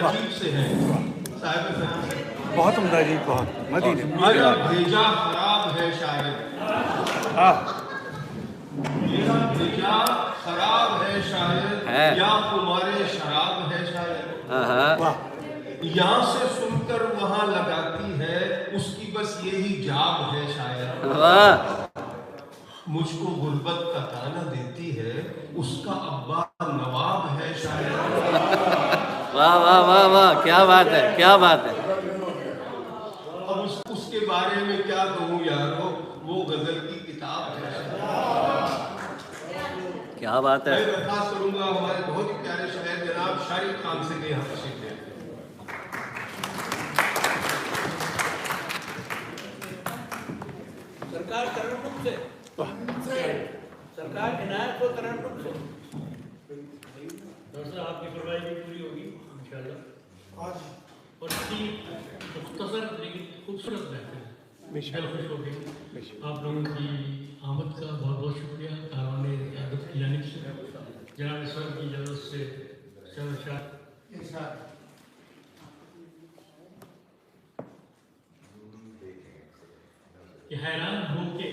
तरकीब से हैं साहिब से। बहुत उम्दा जी, बहुत मदीने। मेरा भेजा खराब है शायद, हाँ मेरा भेजा खराब है शायद, या तुम्हारे शराब है शायद। वाह यहाँ से सुनकर वहाँ लगाती है, उसकी बस यही जाब है शायद। मुझको गुर्बत का ताना देती है, उसका अब्बा नवाब है शायद। वाह वाह वाह वाह, क्या बात है, क्या बात है। अब उसके बारे में क्या कहूँ यारो, वो गजल की किताब है शायद। क्या बात है। मैं दरखास्त करूंगा हमारे बहुत ही प्यारे शायर जनाब शारिक खान से के यहाँ तशरीफ ले। सरकार तरन्नुम से, सरकार इनायत को तरन्नुम से। दरअसल आपकी फरमाइश भी पूरी होगी इंशाल्लाह। और इतनी मुख्तसर लेकिन खूबसूरत महफिल, दिल खुश हो गई। आप लोगों की आमद का बहुत बहुत शुक्रिया कारवाने आदत की जानिब से, जनाब सर की इजाज़त से शहर कि हैरान हो के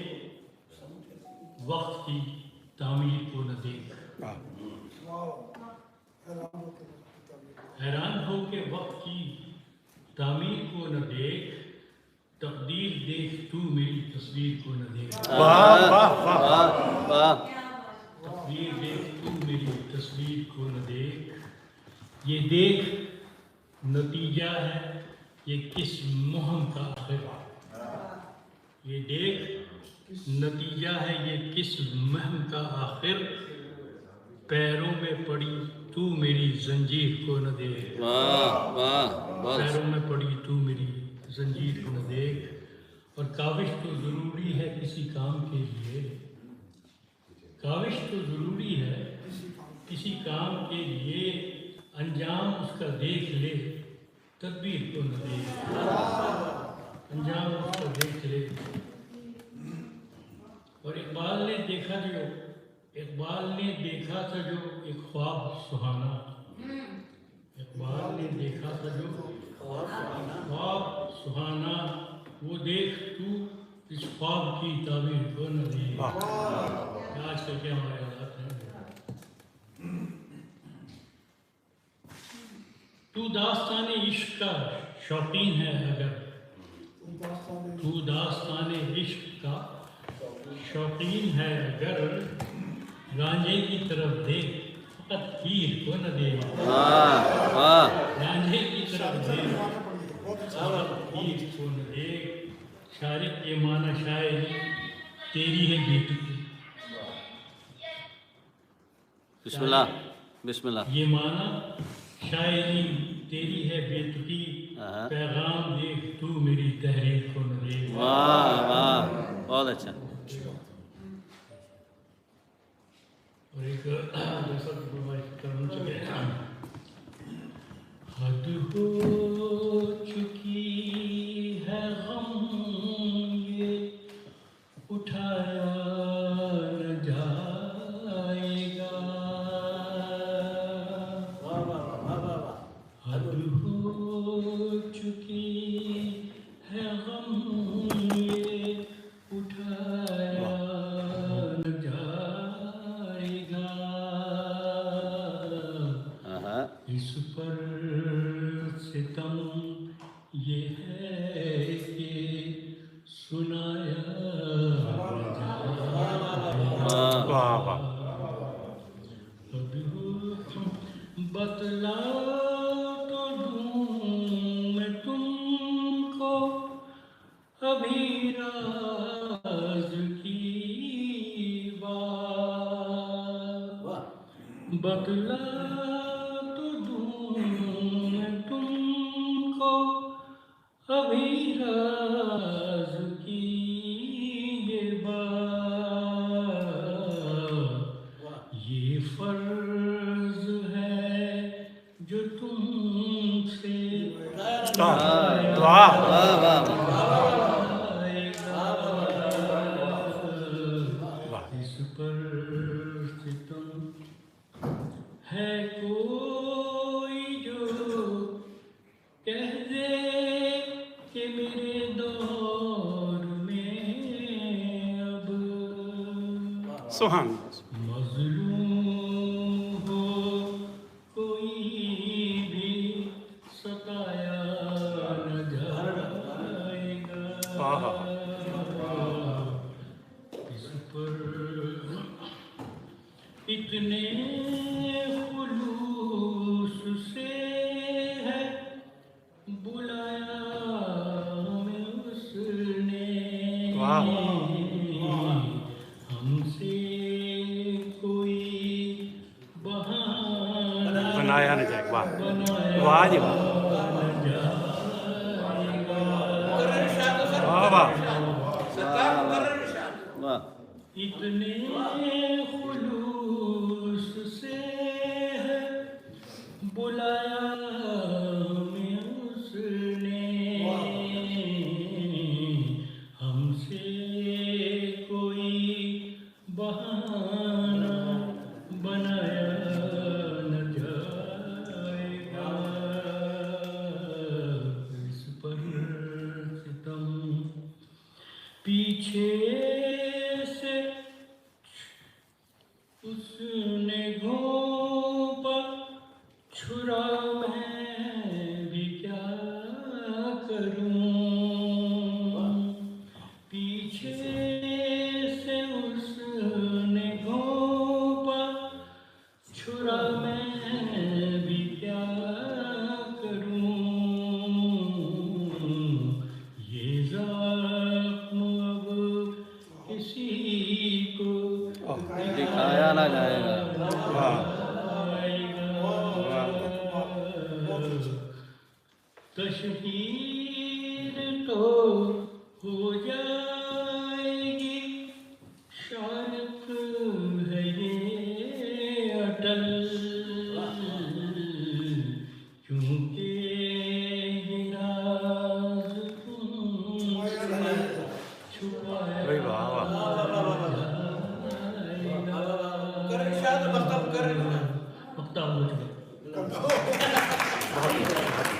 वक्त की तामीर को न देख, हैरान हो के वक्त की तामीर को न देख, तकदीर देख तू मेरी तस्वीर को न देख। वाह वाह वाह वाह। तकदीर देख तू मेरी तस्वीर को न देख, ये देख नतीजा है ये किस मुहिम का आखिर, ये देख नतीजा है ये किस मुहिम का आखिर, पैरों में पड़ी तू मेरी जंजीर को न देख। वाह वाह, पैरों में पड़ी तू मेरी जंजीर को न देख। और काविश तो ज़रूरी है किसी काम के लिए, काविश तो ज़रूरी है किसी काम के लिए, अंजाम उसका देख ले तदबीर को न देख, अंजाम उसका देख ले। और इकबाल ने देखा था जो एक ख्वाब सुहाना, इकबाल ने देखा था जो ख्वाब सुहाना, वो देख तू इस ख्वाब की ताबीर को न दे। आज कल के हमारे हालात हैं। तू दास्तान इश्क का शौकीन है अगर, तू दास्तान इश्क का शौकीन है अगर, रांझे की तरफ देख फकत हीर को न दे। रांझे की तरफ देख फकत हीर को न दे। शारिक ये माना शायरी तेरी है बेतुकी, बिस्मिल्लाह बिस्मिल्लाह। ये माना शायरी तेरी है बेतुकी, पैगाम देख तू मेरी तहरीर को न दे। वाह वाह, बहुत अच्छा। और एक दूसरा करना चाहिए, हद हो चुकी है गम ये उठाया न जाएगा, हद हो चुकी है गम ये उठाया न जाएगा, इस पर सितम ये है कि सुनाया न जाएगा। वाह वाह। बतला तो दूं मैं तुमको अभी राज की बात, बतला तो दूं मैं तुमको अभी राज की ये बात, ये फर्ज है जो तुमसे वाह वाह आएगा। इस पर सितम है कोई जो सुहान मजलूम हो कोई भी सताया न जाएगा आहा। इस पर इतने खुलूस से है बुलाया हमें उसने वाह। हमसे कोई बहाना बनाया न जाए वाह बनाया वाह जी वाह न जाएगा मुकर्रर इरशाद हो सर। वाह वाह सरकार मुकर्रर इरशाद। वाह इतने खुलूस से है बुलाया हमें उसने हमसे कोई बहाना बनाया न जाएगा इस पर सितम पीछे से उसने घोंपा छुरा मैं भी क्या करूं पीछे से उसने घोंपा छुरा मैं भी क्या करूं ये ज़ख्म अब किसी को दिखाया ना जाएगा वाह तशहीर तो हो जाएगी शर्त है ये अटल क्योंकि ये राज तुमसे छुपाया भाई वाह वाह जाएगा। मुकर्रर इरशाद और वक्ता मुकर्रर इरशाद। वक्ता हो चुका। बहुत